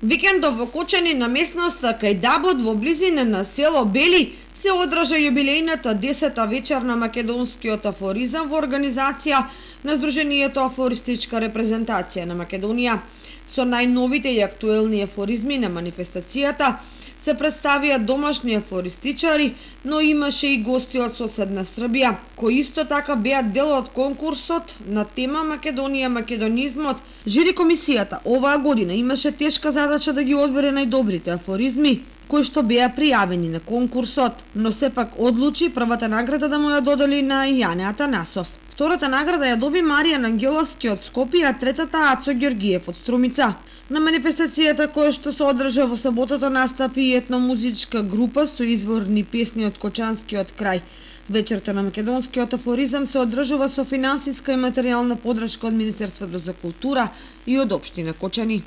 Викендов во Кочани на местноста кај Дабот во близина на село Бели се одржа јубилејната 10-та вечер на македонскиот афоризам во организација на Сдруженијето Афористичка репрезентација на Македонија. Со најновите и актуелни афоризми на манифестацијата се представија домашни афористичари, но имаше и гости од соседна Србија, кои исто така беа дел од конкурсот на тема Македонија македонизмот. Жири комисијата оваа година имаше тешка задача да ги одбере најдобрите афоризми, кои што беа пријавени на конкурсот, но сепак одлучи првата награда да му ја додели на Јане Атанасов. Втората награда ја доби Маријан Ангеловски од Скопје, а третата Ацо Ѓоргиев од Струмица. На манифестацијата која што се одржа во саботата настапи и етномузичка група со изворни песни од Кочанскиот крај. Вечерта на македонскиот афоризам се одржува со финансиска и материјална подршка од Министерството за култура и од општина Кочани.